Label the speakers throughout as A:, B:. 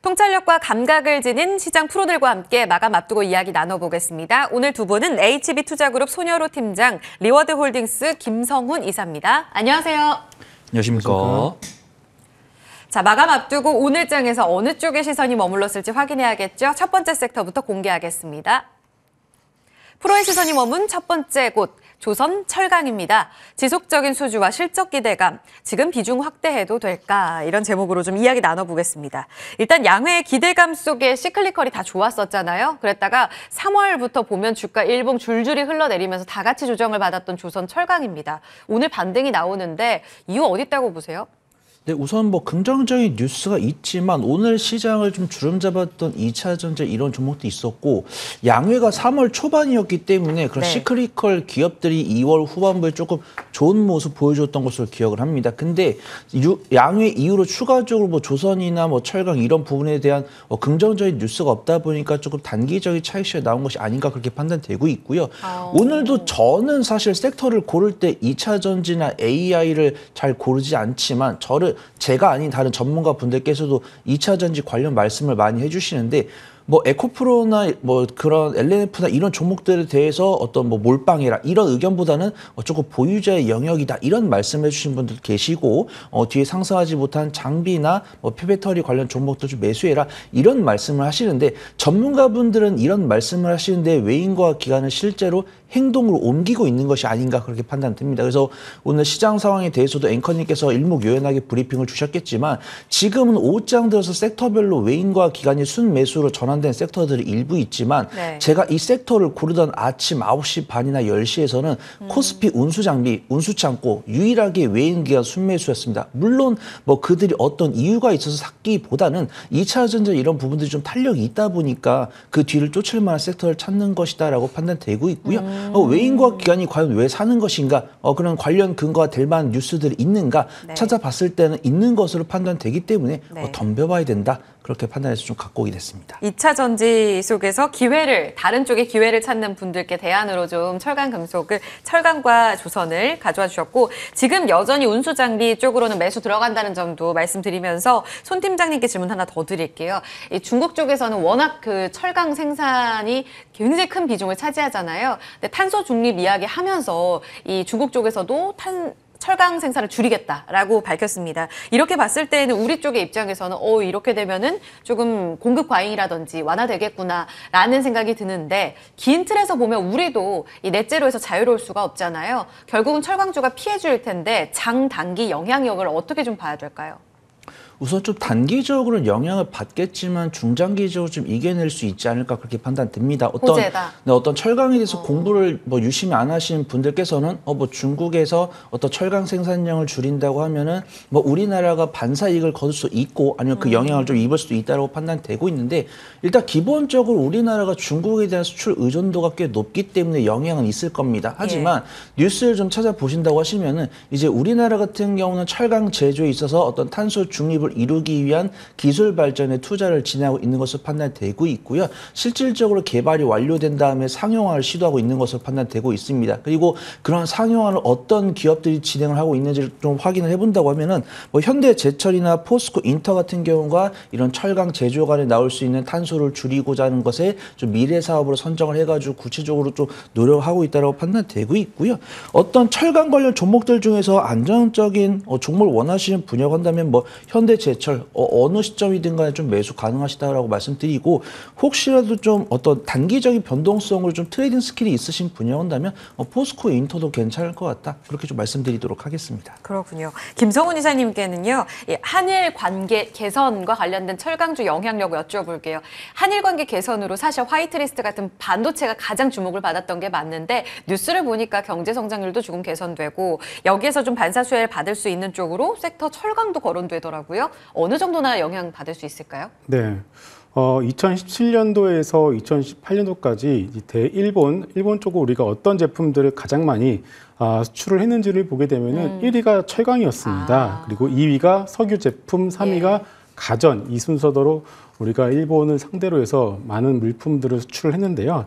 A: 통찰력과 감각을 지닌 시장 프로들과 함께 마감 앞두고 이야기 나눠보겠습니다. 오늘 두 분은 HB투자그룹 손여로 팀장, 리워드홀딩스 김성훈 이사입니다. 안녕하세요.
B: 안녕하십니까.
A: 자, 마감 앞두고 오늘장에서 어느 쪽에 시선이 머물렀을지 확인해야겠죠. 첫 번째 섹터부터 공개하겠습니다. 프로의 시선이 머문 첫 번째 곳, 조선 철강입니다. 지속적인 수주와 실적 기대감, 지금 비중 확대해도 될까? 이런 제목으로 좀 이야기 나눠보겠습니다. 일단 양회의 기대감 속에 시클리컬이 다 좋았었잖아요. 그랬다가 3월부터 보면 주가 일봉 줄줄이 흘러내리면서 다 같이 조정을 받았던 조선 철강입니다. 오늘 반등이 나오는데 이유 어디 있다고 보세요?
B: 네, 우선 긍정적인 뉴스가 있지만 오늘 시장을 좀 주름잡았던 2차 전지 이런 종목도 있었고 양회가 3월 초반이었기 때문에 그런 시크리컬 기업들이 2월 후반부에 조금 좋은 모습 보여줬던 것으로 기억을 합니다. 근데 양회 이후로 추가적으로 조선이나 철강 이런 부분에 대한 긍정적인 뉴스가 없다 보니까 조금 단기적인 차익실에 나온 것이 아닌가 그렇게 판단되고 있고요. 오늘도 저는 사실 섹터를 고를 때 2차 전지나 AI를 잘 고르지 않지만 제가 아닌 다른 전문가 분들께서도 2차 전지 관련 말씀을 많이 해주시는데 에코프로나 그런 LNF나 이런 종목들에 대해서 어떤 몰빵해라 이런 의견보다는 조금 보유자의 영역이다 이런 말씀해 주신 분들 계시고 뒤에 상승하지 못한 장비나 폐배터리 관련 종목들 좀 매수해라 이런 말씀을 하시는데 전문가분들은 이런 말씀을 하시는데 외인과 기관은 실제로 행동으로 옮기고 있는 것이 아닌가 그렇게 판단됩니다. 그래서 오늘 시장 상황에 대해서도 앵커님께서 일목요연하게 브리핑을 주셨겠지만 지금은 오후장 들어서 섹터별로 외인과 기관이 순매수로 전환된 섹터들이 일부 있지만 제가 이 섹터를 고르던 아침 9시 반이나 10시에서는 코스피 운수장비, 운수창고 유일하게 외인 기관 순매수였습니다. 물론 그들이 어떤 이유가 있어서 샀기보다는 2차 전지 이런 부분들이 좀 탄력이 있다 보니까 그 뒤를 쫓을 만한 섹터를 찾는 것이다라고 판단되고 있고요. 외인과 기관이 과연 왜 사는 것인가, 그런 관련 근거가 될 만한 뉴스들이 있는가 찾아봤을 때는 있는 것으로 판단되기 때문에 덤벼봐야 된다. 그렇게 판단해서 좀 갖고 오게 됐습니다.
A: 2차 전지 속에서 다른 쪽의 기회를 찾는 분들께 대안으로 좀 철강과 조선을 가져와 주셨고 지금 여전히 운수장비 쪽으로는 매수 들어간다는 점도 말씀드리면서 손 팀장님께 질문 하나 더 드릴게요. 중국 쪽에서는 워낙 그 철강 생산이 굉장히 큰 비중을 차지하잖아요. 근데 탄소 중립 이야기 하면서 이 중국 쪽에서도 철강 생산을 줄이겠다라고 밝혔습니다. 이렇게 봤을 때는 우리 쪽의 입장에서는 이렇게 되면은 조금 공급 과잉이라든지 완화되겠구나라는 생각이 드는데 긴 틀에서 보면 우리도 이 넷제로에서 자유로울 수가 없잖아요. 결국은 철강주가 피해줄 텐데 장단기 영향력을 어떻게 좀 봐야 될까요?
B: 우선 좀 단기적으로는 영향을 받겠지만 중장기적으로 좀 이겨낼 수 있지 않을까 그렇게 판단됩니다. 어떤 철강에 대해서 공부를 유심히 안 하시는 분들께서는 중국에서 어떤 철강 생산량을 줄인다고 하면은 우리나라가 반사이익을 거둘 수 있고 아니면 그 영향을 좀 입을 수도 있다고 판단되고 있는데 일단 기본적으로 우리나라가 중국에 대한 수출 의존도가 꽤 높기 때문에 영향은 있을 겁니다. 하지만 뉴스를 좀 찾아보신다고 하시면은 이제 우리나라 같은 경우는 철강 제조에 있어서 어떤 탄소 중립을 이루기 위한 기술 발전에 투자를 진행하고 있는 것으로 판단되고 있고요. 실질적으로 개발이 완료된 다음에 상용화를 시도하고 있는 것으로 판단되고 있습니다. 그리고 그런 상용화를 어떤 기업들이 진행을 하고 있는지를 좀 확인을 해본다고 하면은 현대제철이나 포스코 인터 같은 경우가 이런 철강 제조 간에 나올 수 있는 탄소를 줄이고자 하는 것에 좀 미래 사업으로 선정을 해가지고 구체적으로 좀 노력하고 있다고 판단되고 있고요. 어떤 철강 관련 종목들 중에서 안정적인 종목을 원하시는 분야가 한다면 현대제철 어느 시점이든 간에 좀 매수 가능하시다라고 말씀드리고 혹시라도 좀 어떤 단기적인 변동성으로 좀 트레이딩 스킬이 있으신 분야한다면 포스코 인터도 괜찮을 것 같다. 그렇게 좀 말씀드리도록 하겠습니다.
A: 그렇군요. 김성훈 이사님께는요. 한일 관계 개선과 관련된 철강주 영향력을 여쭤볼게요. 한일 관계 개선으로 사실 화이트리스트 같은 반도체가 가장 주목을 받았던 게 맞는데 뉴스를 보니까 경제 성장률도 조금 개선되고 여기에서 좀 반사수혜를 받을 수 있는 쪽으로 섹터 철강도 거론되더라고요. 어느 정도나 영향 받을 수 있을까요?
C: 네. 2017년도에서 2018년도까지 일본 쪽으로 우리가 어떤 제품들을 가장 많이 수출을 했는지를 보게 되면은 1위가 철강이었습니다. 그리고 2위가 석유 제품, 3위가 가전, 이 순서대로 우리가 일본을 상대로 해서 많은 물품들을 수출을 했는데요.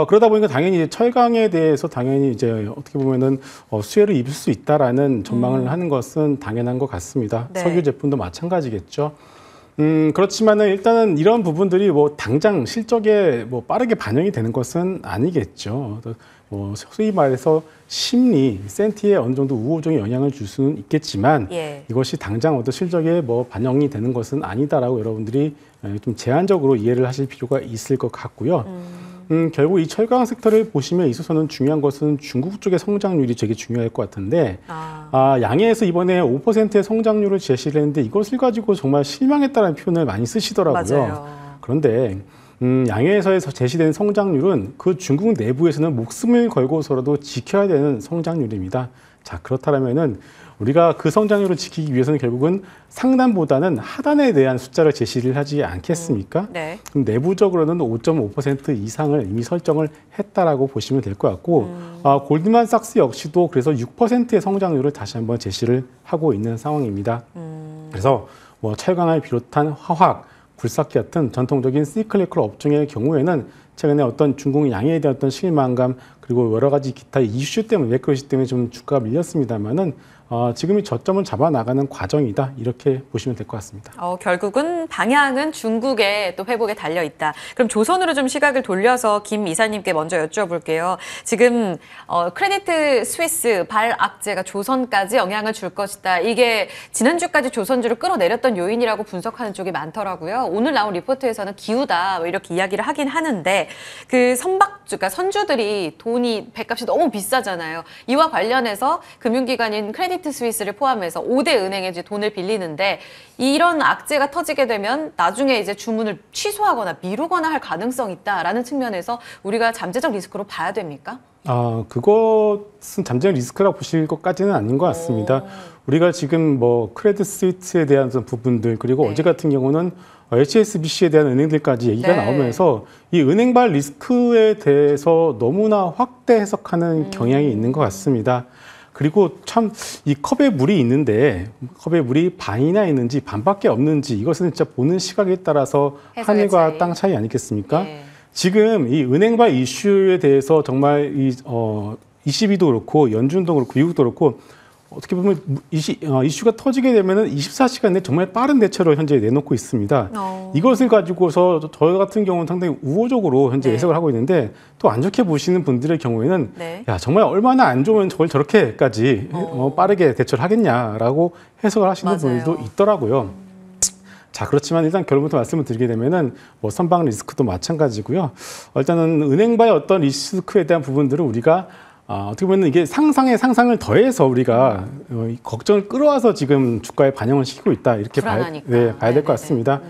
C: 그러다 보니까 당연히 철강에 대해서 당연히 이제 어떻게 보면은 수혜를 입을 수 있다라는 전망을 하는 것은 당연한 것 같습니다. 석유 제품도 마찬가지겠죠. 그렇지만은 일단은 이런 부분들이 뭐 당장 실적에 뭐 빠르게 반영이 되는 것은 아니겠죠. 뭐 소위 말해서 심리, 센티에 어느 정도 우호적인 영향을 줄 수는 있겠지만
A: 예.
C: 이것이 당장 어떤 실적에 뭐 반영이 되는 것은 아니다라고 여러분들이 좀 제한적으로 이해를 하실 필요가 있을 것 같고요. 결국 이 철강 섹터를 보시면 있어서는 중요한 것은 중국 쪽의 성장률이 되게 중요할 것 같은데 양해에서 이번에 5%의 성장률을 제시를 했는데 이것을 가지고 정말 실망했다는 표현을 많이 쓰시더라고요.
A: 맞아요.
C: 그런데 양회에서 제시된 성장률은 그 중국 내부에서는 목숨을 걸고서라도 지켜야 되는 성장률입니다. 자, 그렇다면은 우리가 그 성장률을 지키기 위해서는 결국은 상단보다는 하단에 대한 숫자를 제시를 하지 않겠습니까?
A: 네.
C: 그럼 내부적으로는 5.5% 이상을 이미 설정을 했다라고 보시면 될 것 같고 골드만삭스 역시도 그래서 6%의 성장률을 다시 한번 제시를 하고 있는 상황입니다. 그래서 뭐 철강을 비롯한 화학, 굴삭기 같은 전통적인 시클리컬 업종의 경우에는 최근에 어떤 중국 양해에 대한 어떤 실망감 그리고 여러 가지 기타 이슈 때문에 매크로 이슈 때문에 좀 주가가 밀렸습니다만은 지금이 저점을 잡아 나가는 과정이다 이렇게 보시면 될 것 같습니다.
A: 결국은 방향은 중국의 또 회복에 달려 있다. 그럼 조선으로 좀 시각을 돌려서 김 이사님께 먼저 여쭤볼게요. 지금 크레디트 스위스 발악재가 조선까지 영향을 줄 것이다. 이게 지난주까지 조선주를 끌어내렸던 요인이라고 분석하는 쪽이 많더라고요. 오늘 나온 리포트에서는 기우다 뭐 이렇게 이야기를 하긴 하는데 그 선박주, 그러니까 선주들이 돈이 배값이 너무 비싸잖아요. 이와 관련해서 금융기관인 크레디트 스위스를 포함해서 5대 은행에 이제 돈을 빌리는데 이런 악재가 터지게 되면 나중에 이제 주문을 취소하거나 미루거나 할 가능성이 있다라는 측면에서 우리가 잠재적 리스크로 봐야 됩니까?
C: 그것은 잠재적 리스크라고 보실 것까지는 아닌 것 같습니다. 우리가 지금 뭐 크레딧 스위스에 대한 부분들 그리고
A: 네.
C: 어제 같은 경우는 HSBC에 대한 은행들까지 얘기가
A: 네.
C: 나오면서 이 은행발 리스크에 대해서 너무나 확대 해석하는 경향이 있는 것 같습니다. 그리고 참 이 컵에 물이 있는데 컵에 물이 반이나 있는지 반밖에 없는지 이것은 진짜 보는 시각에 따라서 하늘과
A: 차이.
C: 땅 차이 아니겠습니까?
A: 예.
C: 지금 이 은행발 이슈에 대해서 정말 ECB도 그렇고 연준도 그렇고 미국도 그렇고 어떻게 보면 이슈가 터지게 되면은 24시간 내에 정말 빠른 대처를 현재 내놓고 있습니다. 이것을 가지고서 저 같은 경우는 상당히 우호적으로 현재
A: 네.
C: 해석을 하고 있는데 또 안 좋게 보시는 분들의 경우에는
A: 네.
C: 야 정말 얼마나 안 좋으면 저걸 저렇게까지 빠르게 대처를 하겠냐라고 해석을 하시는
A: 맞아요.
C: 분들도 있더라고요. 자, 그렇지만 일단 결론부터 말씀을 드리게 되면은 뭐 선박 리스크도 마찬가지고요. 일단은 은행바의 어떤 리스크에 대한 부분들을 우리가 어떻게 보면 이게 상상에 상상을 더해서 우리가 걱정을 끌어와서 지금 주가에 반영을 시키고 있다 이렇게 봐야 될 것 같습니다.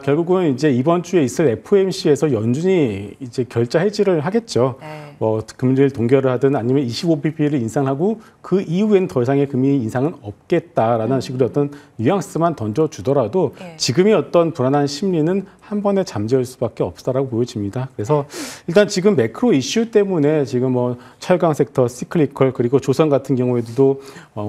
C: 결국은 이제 이번 주에 있을 FOMC에서 연준이 이제 결자 해지를 하겠죠.
A: 네.
C: 뭐 금리를 동결을 하든 아니면 25bp를 인상하고 그 이후엔 더 이상의 금리 인상은 없겠다라는 식으로 어떤 뉘앙스만 던져주더라도 지금의 어떤 불안한 심리는 한 번에 잠재울 수밖에 없다라고 보여집니다. 그래서 일단 지금 매크로 이슈 때문에 지금 뭐 철강 섹터, 시클리컬 그리고 조선 같은 경우에도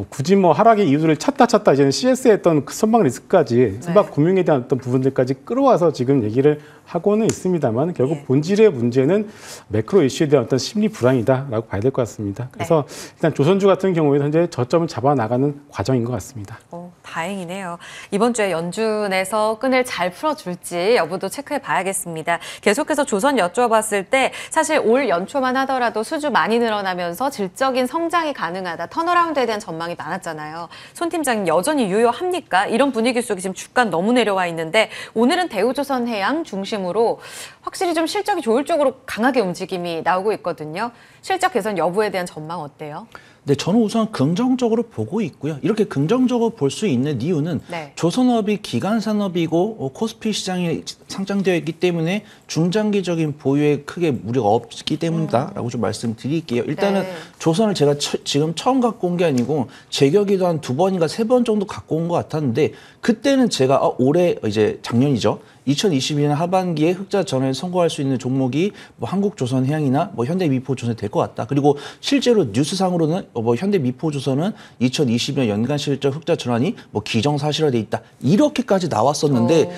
C: 굳이 뭐 하락의 이유들을 찾다 이제는 CS의 어떤 선박 리스크까지 선박 금융에 대한 어떤 부분들까지 끌어와서 지금 얘기를 하고는 있습니다만 결국 본질의 문제는 매크로 이슈에 대한 어떤 심리 불안이다라고 봐야 될 것 같습니다. 그래서 일단 조선주 같은 경우에는 현재 저점을 잡아 나가는 과정인 것 같습니다.
A: 다행이네요. 이번 주에 연준에서 끈을 잘 풀어줄지 여부도 체크해 봐야겠습니다. 계속해서 조선 여쭤봤을 때 사실 올 연초만 하더라도 수주 많이 늘어나면서 질적인 성장이 가능하다. 턴어라운드에 대한 전망이 많았잖아요. 손 팀장님 여전히 유효합니까? 이런 분위기 속에 지금 주가 너무 내려와 있는데 오늘은 대우조선해양 중심으로 확실히 좀 실적이 좋을 쪽으로 강하게 움직임이 나오고 있거든요. 실적 개선 여부에 대한 전망 어때요?
B: 네, 저는 우선 긍정적으로 보고 있고요. 이렇게 긍정적으로 볼 수 있는 이유는 조선업이 기간 산업이고 코스피 시장에 상장되어 있기 때문에 중장기적인 보유에 크게 무리가 없기 때문이다라고 좀 말씀드릴게요. 일단은 조선을 제가 지금 처음 갖고 온 게 아니고 제격이도 한 2번인가 3번 정도 갖고 온 것 같았는데 그때는 제가 올해 이제 작년이죠. 2022년 하반기에 흑자 전환에 성공할 수 있는 종목이 뭐 한국조선해양이나 뭐 현대미포조선이 될 것 같다. 그리고 실제로 뉴스상으로는 뭐 현대미포조선은 2022년 연간 실적 흑자 전환이 뭐 기정사실화돼 있다. 이렇게까지 나왔었는데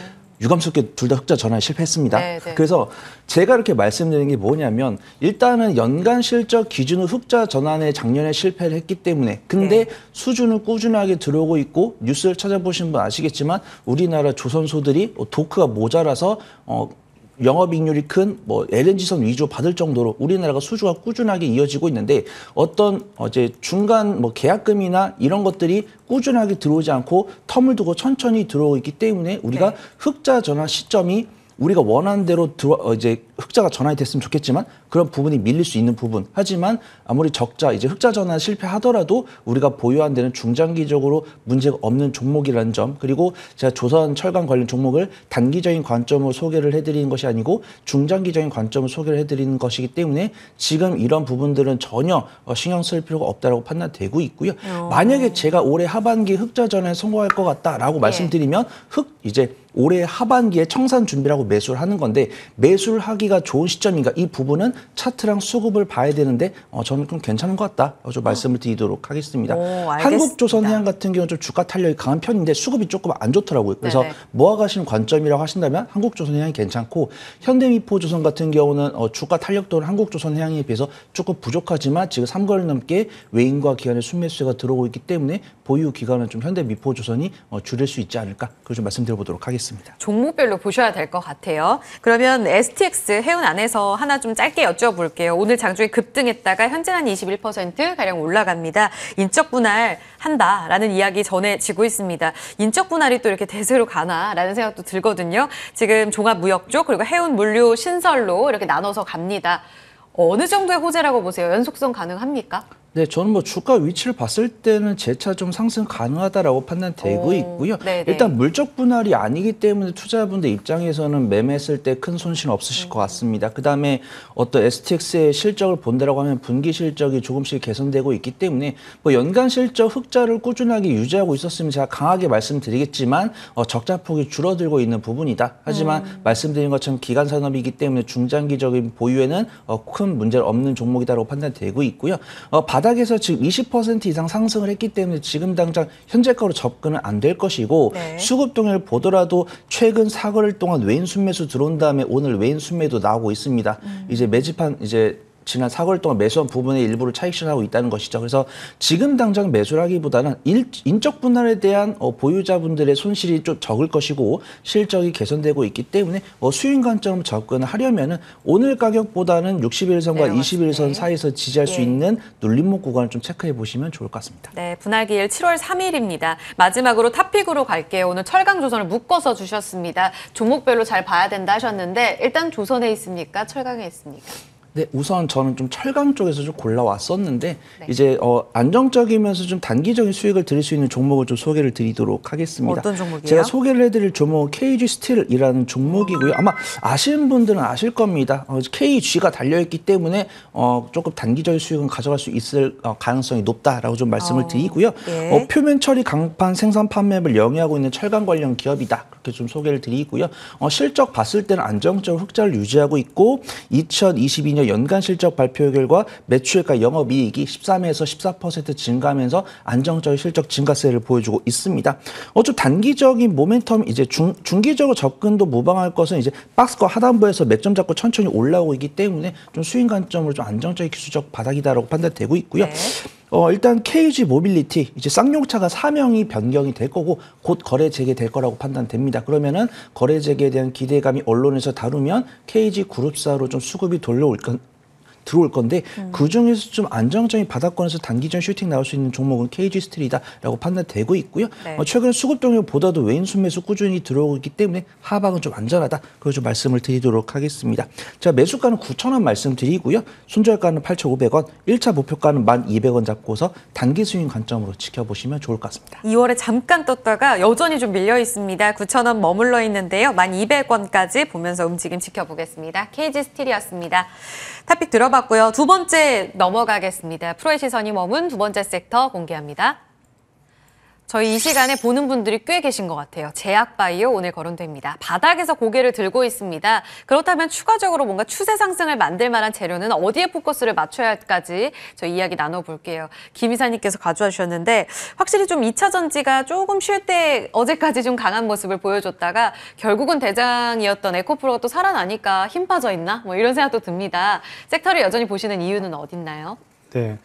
B: 유감스럽게 둘 다 흑자 전환에 실패했습니다.
A: 네, 네.
B: 그래서 제가 이렇게 말씀드리는 게 뭐냐면 일단은 연간 실적 기준으로 흑자 전환에 작년에 실패를 했기 때문에 근데
A: 네.
B: 수준은 꾸준하게 들어오고 있고 뉴스를 찾아보신 분 아시겠지만 우리나라 조선소들이 도크가 모자라서 영업이익률이 큰 뭐 LNG선 위주 받을 정도로 우리나라가 수주가 꾸준하게 이어지고 있는데 어떤 이제 중간 뭐 계약금이나 이런 것들이 꾸준하게 들어오지 않고 텀을 두고 천천히 들어오고 있기 때문에 우리가
A: 네.
B: 흑자 전환 시점이 우리가 원하는 대로 이제 흑자가 전환이 됐으면 좋겠지만 그런 부분이 밀릴 수 있는 부분. 하지만 아무리 적자, 이제 흑자 전환 실패하더라도 우리가 보유한 데는 중장기적으로 문제가 없는 종목이라는 점. 그리고 제가 조선 철강 관련 종목을 단기적인 관점으로 소개를 해드리는 것이 아니고 중장기적인 관점으로 소개를 해드리는 것이기 때문에 지금 이런 부분들은 전혀 신경 쓸 필요가 없다라고 판단되고 있고요. 만약에 제가 올해 하반기 흑자 전환에 성공할 것 같다라고 말씀드리면 이제 올해 하반기에 청산 준비라고 매수를 하는 건데 매수를 하기가 좋은 시점인가 이 부분은 차트랑 수급을 봐야 되는데 저는 좀 괜찮은 것 같다. 좀 말씀을 드리도록 하겠습니다. 한국조선해양 같은 경우는 좀 주가 탄력이 강한 편인데 수급이 조금 안 좋더라고요. 그래서
A: 네네.
B: 모아가시는 관점이라고 하신다면 한국조선해양이 괜찮고 현대미포조선 같은 경우는 주가 탄력도는 한국조선해양에 비해서 조금 부족하지만 지금 3개월 넘게 외인과 기관의 순매수가 들어오고 있기 때문에 보유 기간은 좀 현대미포조선이 줄일 수 있지 않을까 그걸 좀 말씀드려보도록 하겠습니다.
A: 종목별로 보셔야 될 것 같아요. 그러면 STX 해운 안에서 하나 좀 짧게 여쭤볼게요. 오늘 장중에 급등했다가 현재는 한 21%가량 올라갑니다. 인적 분할 한다라는 이야기 전해지고 있습니다. 인적 분할이 또 이렇게 대세로 가나라는 생각도 들거든요. 지금 종합무역 쪽 그리고 해운 물류 신설로 이렇게 나눠서 갑니다. 어느 정도의 호재라고 보세요? 연속성 가능합니까?
B: 네, 저는 뭐 주가 위치를 봤을 때는 재차 좀 상승 가능하다라고 판단되고 있고요.
A: 네네.
B: 일단 물적 분할이 아니기 때문에 투자분들 입장에서는 매매했을 때 큰 손실 없으실 것 같습니다. 그다음에 어떤 STX의 실적을 본다라고 하면 분기 실적이 조금씩 개선되고 있기 때문에 뭐 연간 실적 흑자를 꾸준하게 유지하고 있었으면 제가 강하게 말씀드리겠지만 적자폭이 줄어들고 있는 부분이다. 하지만 말씀드린 것처럼 기간 산업이기 때문에 중장기적인 보유에는 큰 문제 없는 종목이다라고 판단되고 있고요. 바닥에서 지금 20% 이상 상승을 했기 때문에 지금 당장 현재가로 접근은 안 될 것이고
A: 네.
B: 수급 동향을 보더라도 최근 4거래일 동안 외인 순매수 들어온 다음에 오늘 외인 순매도 나오고 있습니다. 이제 매집한 이제 지난 4개월 동안 매수한 부분의 일부를 차익실하고 있다는 것이죠. 그래서 지금 당장 매수를 하기보다는 인적 분할에 대한 보유자분들의 손실이 좀 적을 것이고 실적이 개선되고 있기 때문에 수익 관점으로 접근을 하려면은 오늘 가격보다는 60일선과 21선 사이에서 지지할 수 있는 눌림목 구간을 좀 체크해 보시면 좋을 것 같습니다.
A: 네, 분할기일 7월 3일입니다. 마지막으로 탑픽으로 갈게요. 오늘 철강조선을 묶어서 주셨습니다. 종목별로 잘 봐야 된다 하셨는데 일단 조선에 있습니까? 철강에 있습니까?
B: 네, 우선 저는 좀 철강 쪽에서 좀 골라왔었는데
A: 네.
B: 이제 안정적이면서 좀 단기적인 수익을 드릴 수 있는 종목을 좀 소개를 드리도록 하겠습니다.
A: 어떤 종목이에요?
B: 제가 소개를 해드릴 종목은 KG 스틸이라는 종목이고요. 아마 아시는 분들은 아실 겁니다. KG가 달려있기 때문에 조금 단기적인 수익은 가져갈 수 있을 가능성이 높다라고 좀 말씀을 드리고요.
A: 네.
B: 표면 처리 강판 생산 판매를 영위하고 있는 철강 관련 기업이다. 그렇게 좀 소개를 드리고요. 실적 봤을 때는 안정적으로 흑자를 유지하고 있고 2022년 연간 실적 발표 결과 매출과 영업이익이 13에서 14% 증가하면서 안정적인 실적 증가세를 보여주고 있습니다. 좀 단기적인 모멘텀 이제 중기적으로 접근도 무방할 것은 이제 박스권 하단부에서 매점 잡고 천천히 올라오고 있기 때문에 좀 수익 관점으로 좀 안정적인 기술적 바닥이다라고 판단되고 있고요.
A: 네.
B: 일단 KG 모빌리티 이제 쌍용차가 사명이 변경이 될 거고 곧 거래 재개될 거라고 판단됩니다. 그러면은 거래 재개에 대한 기대감이 언론에서 다루면 KG 그룹사로 좀 수급이 들어올 건데 그중에서 좀 안정적인 바닥권에서 단기전 슈팅 나올 수 있는 종목은 KG 스틸이다라고 판단되고 있고요.
A: 네.
B: 최근 수급 동향보다도 외인 순매수 꾸준히 들어오고 있기 때문에 하방은 좀 안전하다. 그걸 좀 말씀을 드리도록 하겠습니다. 자, 매수가는 9,000원 말씀드리고요. 손절가는 8,500원, 1차 목표가는 1,200원 잡고서 단기 수익 관점으로 지켜보시면 좋을 것 같습니다.
A: 2월에 잠깐 떴다가 여전히 좀 밀려 있습니다. 9,000원 머물러 있는데요. 1,200원까지 보면서 움직임 지켜보겠습니다. KG 스틸이었습니다. 탑픽 들어봤고요. 두 번째 넘어가겠습니다. 프로의 시선이 머문 두 번째 섹터 공개합니다. 저희 이 시간에 보는 분들이 꽤 계신 것 같아요. 제약바이오 오늘 거론됩니다. 바닥에서 고개를 들고 있습니다. 그렇다면 추가적으로 뭔가 추세 상승을 만들 만한 재료는 어디에 포커스를 맞춰야 할까지 저희 이야기 나눠볼게요. 김 이사님께서 가져와 주셨는데 확실히 좀 2차 전지가 조금 쉴 때 어제까지 좀 강한 모습을 보여줬다가 결국은 대장이었던 에코프로가 또 살아나니까 힘 빠져 있나? 뭐 이런 생각도 듭니다. 섹터를 여전히 보시는 이유는 어딨나요?
C: 네.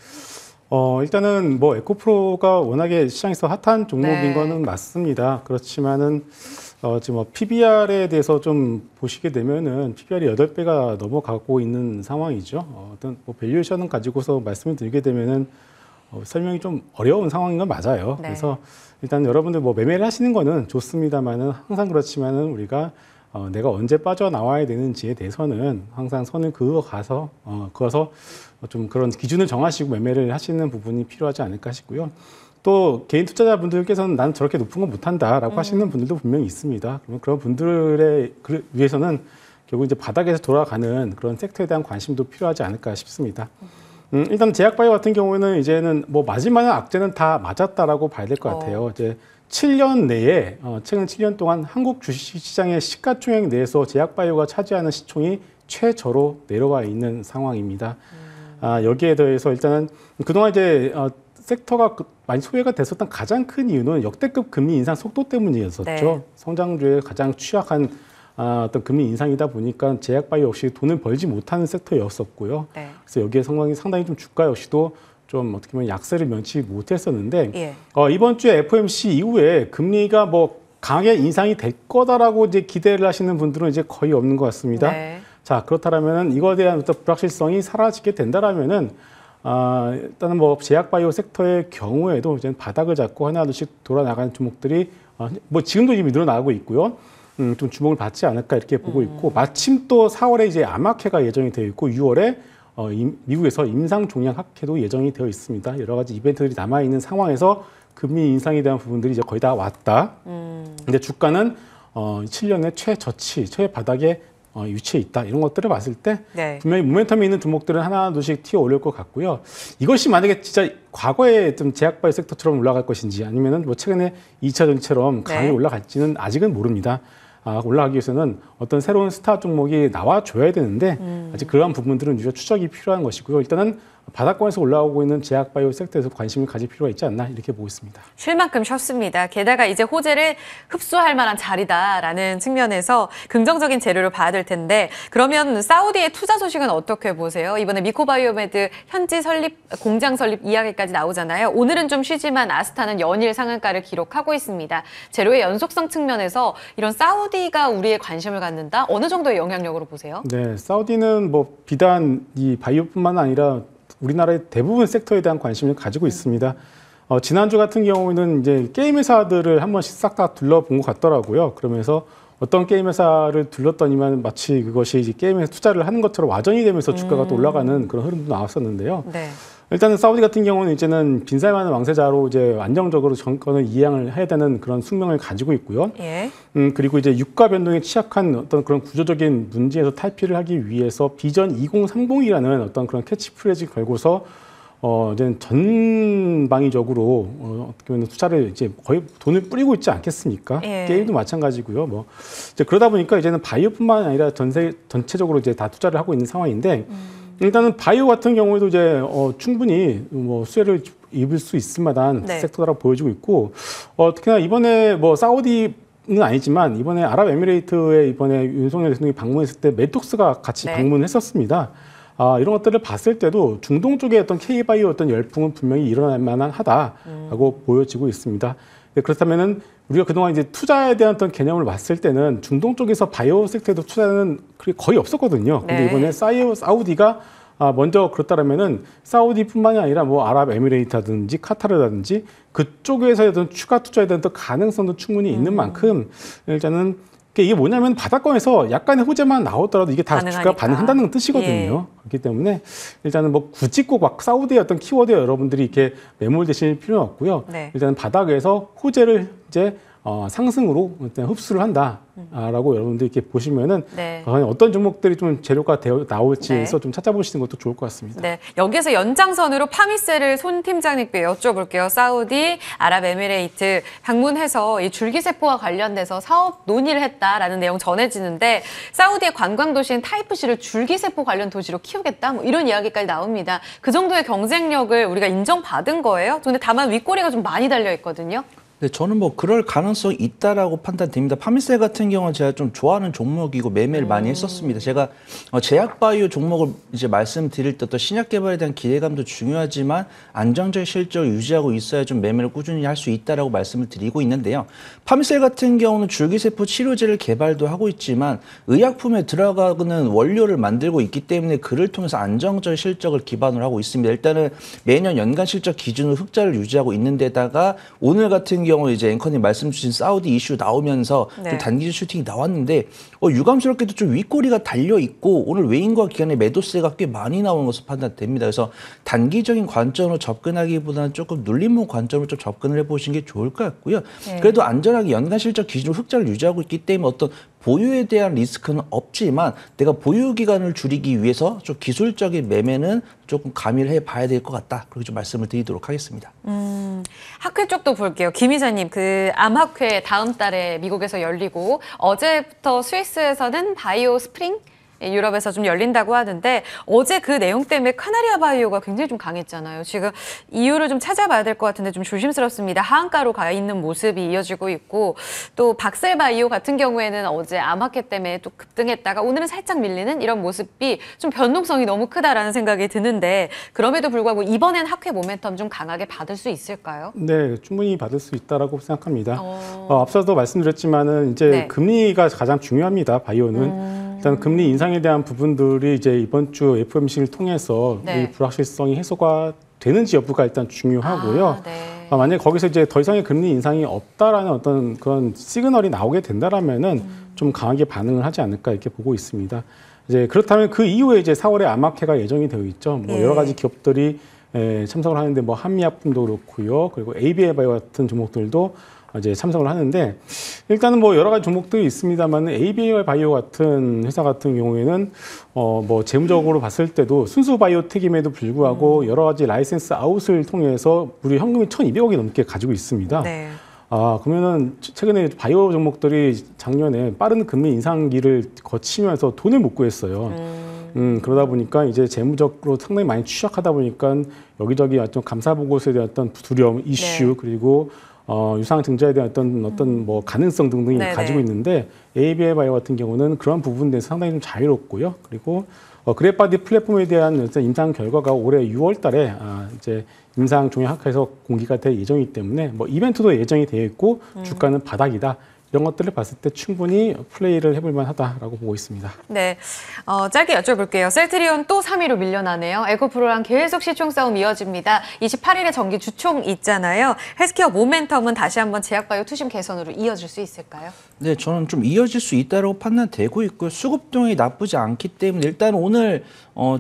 C: 일단은 뭐 에코프로가 워낙에 시장에서 핫한 종목인
A: 네.
C: 거는 맞습니다. 그렇지만은 지금 뭐 PBR에 대해서 좀 보시게 되면은 PBR이 8배가 넘어가고 있는 상황이죠. 어떤 뭐 밸류에이션을 가지고서 말씀을 드리게 되면은 설명이 좀 어려운 상황인 건 맞아요.
A: 네.
C: 그래서 일단 여러분들 뭐 매매를 하시는 거는 좋습니다만은 항상 그렇지만은 우리가 내가 언제 빠져나와야 되는지에 대해서는 항상 선을 그어서 좀 그런 기준을 정하시고 매매를 하시는 부분이 필요하지 않을까 싶고요. 또 개인 투자자분들께서는 난 저렇게 높은 거 못한다라고 하시는 분들도 분명히 있습니다. 그런 분들에 위해서는 결국 이제 바닥에서 돌아가는 그런 섹터에 대한 관심도 필요하지 않을까 싶습니다. 일단 제약바이오 같은 경우에는 이제는 뭐 마지막 악재는 다 맞았다라고 봐야 될 것 같아요. 이제 7년 내에 최근 7년 동안 한국 주식시장의 시가총액 내에서 제약바이오가 차지하는 시총이 최저로 내려와 있는 상황입니다. 여기에 더해서 일단은 그동안 이제 섹터가 많이 소외가 됐었던 가장 큰 이유는 역대급 금리 인상 속도 때문이었었죠.
A: 네.
C: 성장주에 가장 취약한 어떤 금리 인상이다 보니까 제약바이오 역시 돈을 벌지 못하는 섹터였었고요.
A: 네.
C: 그래서 여기에 상당히 좀 주가 역시도 좀 어떻게 보면 약세를 면치 못했었는데
A: 예.
C: 이번 주에 FOMC 이후에 금리가 뭐 강하게 인상이 될 거다라고 이제 기대를 하시는 분들은 이제 거의 없는 것 같습니다.
A: 네.
C: 자, 그렇다면은 이거에 대한 어떤 불확실성이 사라지게 된다라면은 일단은 뭐 제약바이오 섹터의 경우에도 이제 바닥을 잡고 하나둘씩 돌아나가는 종목들이 뭐 지금도 이미 늘어나고 있고요. 좀 주목을 받지 않을까 이렇게 보고 있고 마침 또 4월에 이제 암학회가 예정이 되어 있고 6월에 미국에서 임상 종양 학회도 예정이 되어 있습니다. 여러 가지 이벤트들이 남아 있는 상황에서 금리 인상에 대한 부분들이 이제 거의 다 왔다. 근데 주가는 7년의 최저치, 최바닥에 위치해 있다. 이런 것들을 봤을 때
A: 네.
C: 분명히 모멘텀이 있는 종목들은 하나둘씩 튀어 올릴 것 같고요. 이것이 만약에 진짜 과거에 좀 제약바이오 섹터처럼 올라갈 것인지 아니면은 뭐 최근에 2차 전지처럼 강하게
A: 네.
C: 올라갈지는 아직은 모릅니다. 올라가기 위해서는 어떤 새로운 스타 종목이 나와줘야 되는데 아직 그러한 부분들은 유저 추적이 필요한 것이고요. 일단은 바닥권에서 올라오고 있는 제약바이오 섹터에서 관심을 가질 필요가 있지 않나 이렇게 보고 있습니다.
A: 쉴 만큼 쉬었습니다. 게다가 이제 호재를 흡수할 만한 자리다라는 측면에서 긍정적인 재료를 봐야 될 텐데 그러면 사우디의 투자 소식은 어떻게 보세요? 이번에 미코바이오메드 현지 설립, 공장 설립 이야기까지 나오잖아요. 오늘은 좀 쉬지만 아스타는 연일 상한가를 기록하고 있습니다. 재료의 연속성 측면에서 이런 사우디가 우리의 관심을 갖는다? 어느 정도의 영향력으로 보세요?
C: 네, 사우디는 뭐 비단 이 바이오뿐만 아니라 우리나라의 대부분 섹터에 대한 관심을 가지고 있습니다. 지난주 같은 경우에는 이제 게임 회사들을 한 번씩 싹 다 둘러본 것 같더라고요. 그러면서 어떤 게임 회사를 둘렀더니만 마치 그것이 이제 게임에 투자를 하는 것처럼 와전이 되면서 주가가 또 올라가는 그런 흐름도 나왔었는데요.
A: 네.
C: 일단은 사우디 같은 경우는 이제는 빈살만한 왕세자로 이제 안정적으로 정권을 이양을 해야 되는 그런 숙명을 가지고 있고요.
A: 예.
C: 그리고 이제 유가 변동에 취약한 어떤 그런 구조적인 문제에서 탈피를 하기 위해서 비전 2030이라는 어떤 그런 캐치프레이즈 걸고서 이제 전방위적으로 어떻게 보면 투자를 이제 거의 돈을 뿌리고 있지 않겠습니까?
A: 예.
C: 게임도 마찬가지고요. 뭐 이제 그러다 보니까 이제는 바이오뿐만 아니라 전체적으로 이제 다 투자를 하고 있는 상황인데. 일단은 바이오 같은 경우에도 이제 충분히 뭐 수혜를 입을 수 있을 만한
A: 네.
C: 섹터라고 보여지고 있고 특히나 이번에 뭐 사우디는 아니지만 이번에 아랍에미레이트에 이번에 윤석열 대통령이 방문했을 때 메톡스가 같이
A: 네.
C: 방문했었습니다. 이런 것들을 봤을 때도 중동 쪽에 어떤 K바이오 어떤 열풍은 분명히 일어날 만한 하다라고 보여지고 있습니다. 그렇다면은 우리가 그동안 이제 투자에 대한 어떤 개념을 봤을 때는 중동 쪽에서 바이오 섹터에도 투자는 거의 없었거든요. 근데
A: 네.
C: 이번에 사우디가 먼저 그렇다면은 사우디뿐만이 아니라 뭐 아랍에미레이트라든지 카타르라든지 그쪽에서의 어떤 추가 투자에 대한 또 가능성도 충분히 있는 만큼 일단은 이게 뭐냐면 바닥권에서 약간의 호재만 나오더라도 이게 다
A: 가능하니까.
C: 주가 반응한다는 뜻이거든요.
A: 예.
C: 그렇기 때문에 일단은 뭐 굳이 꼭 막 사우디의 어떤 키워드에 여러분들이 이렇게 매몰되실 필요는 없고요.
A: 네.
C: 일단 바닥에서 호재를 이제 상승으로 일단 흡수를 한다라고 여러분들 이렇게 보시면은
A: 네.
C: 어떤 종목들이 좀 재료가 나올지에서
A: 네.
C: 좀 찾아보시는 것도 좋을 것 같습니다.
A: 네, 여기서 연장선으로 파미셀을 손 팀장님께 여쭤볼게요. 사우디 아랍에미레이트 방문해서 이 줄기세포와 관련돼서 사업 논의를 했다라는 내용 전해지는데 사우디의 관광 도시인 타이프시를 줄기세포 관련 도시로 키우겠다 뭐 이런 이야기까지 나옵니다. 그 정도의 경쟁력을 우리가 인정받은 거예요? 근데 다만 윗꼬리가 좀 많이 달려 있거든요.
B: 네, 저는 뭐 그럴 가능성이 있다라고 판단됩니다. 파미셀 같은 경우는 제가 좀 좋아하는 종목이고 매매를 많이 했었습니다. 제가 제약 바이오 종목을 이제 말씀드릴 때 또 신약 개발에 대한 기대감도 중요하지만 안정적인 실적을 유지하고 있어야 좀 매매를 꾸준히 할 수 있다라고 말씀을 드리고 있는데요. 파미셀 같은 경우는 줄기세포 치료제를 개발도 하고 있지만 의약품에 들어가는 원료를 만들고 있기 때문에 그를 통해서 안정적인 실적을 기반으로 하고 있습니다. 일단은 매년 연간 실적 기준으로 흑자를 유지하고 있는 데다가 오늘 같은 경우 이제 앵커님 말씀 주신 사우디 이슈 나오면서
A: 네.
B: 좀 단기적 슈팅이 나왔는데 유감스럽게도 좀 윗꼬리가 달려 있고 오늘 외인과 기관의 매도세가 꽤 많이 나오는 것으로 판단됩니다. 그래서 단기적인 관점으로 접근하기보다는 조금 눌림목 관점으로 좀 접근을 해보시는 게 좋을 것 같고요.
A: 네.
B: 그래도 안전하게 연간 실적 기준으로 흑자를 유지하고 있기 때문에 어떤 보유에 대한 리스크는 없지만 내가 보유 기간을 줄이기 위해서 좀 기술적인 매매는 조금 가미를 해봐야 될 것 같다. 그렇게 좀 말씀을 드리도록 하겠습니다.
A: 학회 쪽도 볼게요. 김 이사님, 그 암학회 다음 달에 미국에서 열리고 어제부터 스위스에서는 바이오 스프링 유럽에서 좀 열린다고 하는데 어제 그 내용 때문에 카나리아 바이오가 굉장히 좀 강했잖아요. 지금 이유를 좀 찾아봐야 될 것 같은데 좀 조심스럽습니다. 하한가로 가 있는 모습이 이어지고 있고 또 박셀 바이오 같은 경우에는 어제 암학회 때문에 또 급등했다가 오늘은 살짝 밀리는 이런 모습이 좀 변동성이 너무 크다라는 생각이 드는데 그럼에도 불구하고 이번엔 학회 모멘텀 좀 강하게 받을 수 있을까요?
C: 네, 충분히 받을 수 있다라고 생각합니다. 앞서도 말씀드렸지만은 이제
A: 네.
C: 금리가 가장 중요합니다. 바이오는. 일단 금리 인상에 대한 부분들이 이제 이번 주 FOMC를 통해서
A: 네.
C: 이 불확실성이 해소가 되는지 여부가 일단 중요하고요.
A: 네.
C: 만약에 거기서 이제 더 이상의 금리 인상이 없다라는 어떤 그런 시그널이 나오게 된다라면은 좀 강하게 반응을 하지 않을까 이렇게 보고 있습니다. 이제 그렇다면 그 이후에 이제 4월에 암학회가 예정이 되어 있죠. 뭐
A: 예.
C: 여러 가지 기업들이 참석을 하는데 뭐 한미약품도 그렇고요. 그리고 ABI 바이오 같은 종목들도 이제 참석을 하는데 일단은 뭐 여러 가지 종목들이 있습니다만 ABI 바이오 같은 회사 같은 경우에는 뭐 재무적으로 봤을 때도 순수 바이오텍임에도 불구하고 여러 가지 라이센스 아웃을 통해서 무려 현금이 1,200억이 넘게 가지고 있습니다.
A: 네.
C: 그러면은 최근에 바이오 종목들이 작년에 빠른 금리 인상기를 거치면서 돈을 못 구했어요. 그러다 보니까 이제 재무적으로 상당히 많이 취약하다 보니까 여기저기 어떤 감사 보고서에 대한 어떤 두려움, 이슈
A: 네.
C: 그리고 유상 증자에 대한 어떤 뭐 가능성 등등이
A: 네네.
C: 가지고 있는데 ABI 바이오 같은 경우는 그런 부분에서 상당히 좀 자유롭고요. 그리고 그래파디 플랫폼에 대한 어떤 임상 결과가 올해 6월달에 이제 임상 종합학회에서 공개가 될 예정이기 때문에 뭐 이벤트도 예정이 되어 있고 주가는 바닥이다. 이런 것들을 봤을 때 충분히 플레이를 해볼 만하다라고 보고 있습니다.
A: 네, 짧게 여쭤볼게요. 셀트리온 또 3위로 밀려나네요. 에코프로랑 계속 시총 싸움 이어집니다. 28일에 정기 주총 있잖아요. 헬스케어 모멘텀은 다시 한번 제약바이오 투심 개선으로 이어질 수 있을까요?
B: 네, 저는 좀 이어질 수 있다고 판단되고 있고요. 수급동이 나쁘지 않기 때문에 일단 오늘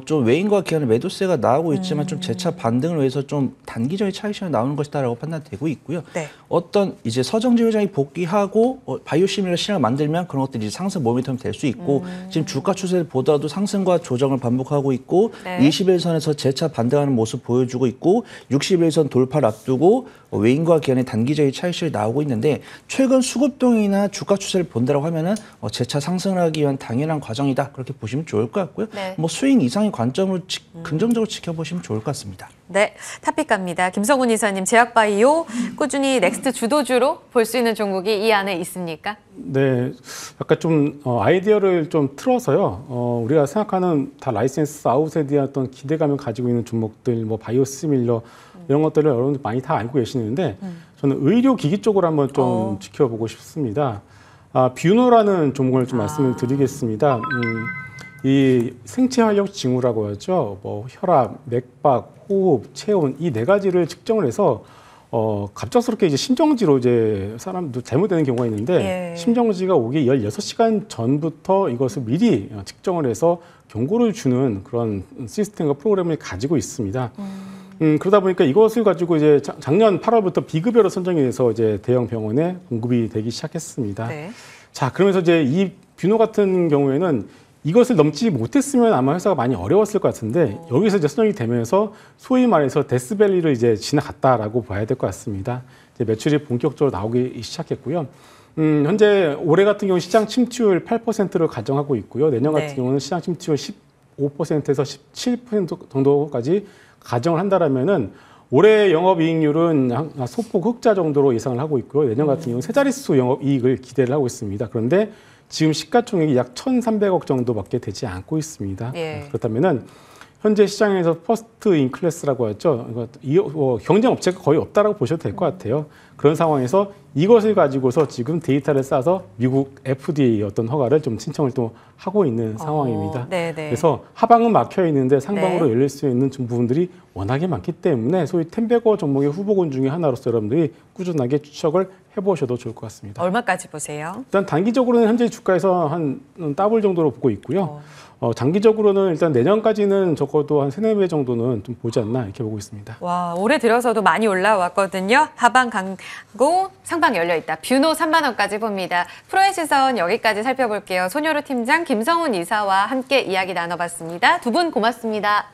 B: 좀 외인과 기관의 매도세가 나오고 있지만 좀 재차 반등을 위해서 좀 단기적인 차익실현이 나오는 것이다라고 판단되고 있고요.
A: 네.
B: 어떤 이제 서정지 회장이 복귀하고 바이오 시밀러 시장을 만들면 그런 것들이 상승 모멘텀이 될 수 있고 지금 주가 추세를 보더라도 상승과 조정을 반복하고 있고
A: 네.
B: 21선에서 재차 반등하는 모습 보여주고 있고 61선 돌파를 앞두고 외인과 기관의 단기적인 차익실이 나오고 있는데 최근 수급동이나 주가 추세를 본다라고 하면은 재차 상승을 하기 위한 당연한 과정이다 그렇게 보시면 좋을 것 같고요.
A: 네.
B: 뭐 수익 이상의 관점으로 긍정적으로 지켜보시면 좋을 것 같습니다.
A: 네, 탑픽 갑니다. 김성훈 이사님, 제약바이오 꾸준히 넥스트 주도주로 볼 수 있는 종목이 이 안에 있습니까?
C: 네, 약간 좀 아이디어를 좀 틀어서요. 우리가 생각하는 다 라이센스 아웃에 대한 어떤 기대감을 가지고 있는 종목들, 뭐 바이오시밀러 이런 것들을 여러분들 많이 다 알고 계시는데 저는 의료기기 쪽으로 한번 좀 지켜보고 싶습니다. 뷰노라는 종목을 좀 말씀을 드리겠습니다. 이 생체활력 징후라고 하죠. 뭐 혈압, 맥박, 호흡, 체온 이 네 가지를 측정을 해서 갑작스럽게 이제 심정지로 이제 사람도 잘못되는 경우가 있는데
A: 예.
C: 심정지가 오기 16시간 전부터 이것을 미리 측정을 해서 경고를 주는 그런 시스템과 프로그램을 가지고 있습니다. 그러다 보니까 이것을 가지고 이제 작년 8월부터 비급여로 선정이 돼서 이제 대형 병원에 공급이 되기 시작했습니다.
A: 네.
C: 자, 그러면서 이제 이 뷰노 같은 경우에는 이것을 넘지 못했으면 아마 회사가 많이 어려웠을 것 같은데 여기서 이제 선정이 되면서 소위 말해서 데스밸리를 이제 지나갔다라고 봐야 될 것 같습니다. 이제 매출이 본격적으로 나오기 시작했고요. 현재 올해 같은 경우 시장 침투율 8%를 가정하고 있고요. 내년 같은
A: 네.
C: 경우는 시장 침투율 15%에서 17% 정도까지 가정을 한다라면은 올해 영업이익률은 소폭 흑자 정도로 예상을 하고 있고요. 내년 같은 경우는 세 자릿수 영업이익을 기대를 하고 있습니다. 그런데 지금 시가총액이 약 1,300억 정도밖에 되지 않고 있습니다.
A: 예.
C: 그렇다면은 현재 시장에서 퍼스트 인 클래스라고 하죠. 경쟁 업체가 거의 없다라고 보셔도 될 것 같아요. 그런 상황에서 이것을 가지고서 지금 데이터를 쌓아서 미국 FDA 어떤 허가를 좀 신청을 또 하고 있는 상황입니다.
A: 네네.
C: 그래서 하방은 막혀 있는데 상방으로
A: 네.
C: 열릴 수 있는 부분들이 워낙에 많기 때문에 소위 텐베거 종목의 후보군 중에 하나로서 여러분들이 꾸준하게 추적을 해보셔도 좋을 것 같습니다.
A: 얼마까지 보세요?
C: 일단 단기적으로는 현재 주가에서 한 더블 정도로 보고 있고요. 장기적으로는 일단 내년까지는 적어도 한 3-4배 정도는 좀 보지 않나 이렇게 보고 있습니다.
A: 와, 올해 들어서도 많이 올라왔거든요. 하방 강고 상방 열려 있다. 뷰노 3만 원까지 봅니다. 프로의 시선 여기까지 살펴볼게요. 손여루 팀장, 김성훈 이사와 함께 이야기 나눠봤습니다. 두 분 고맙습니다.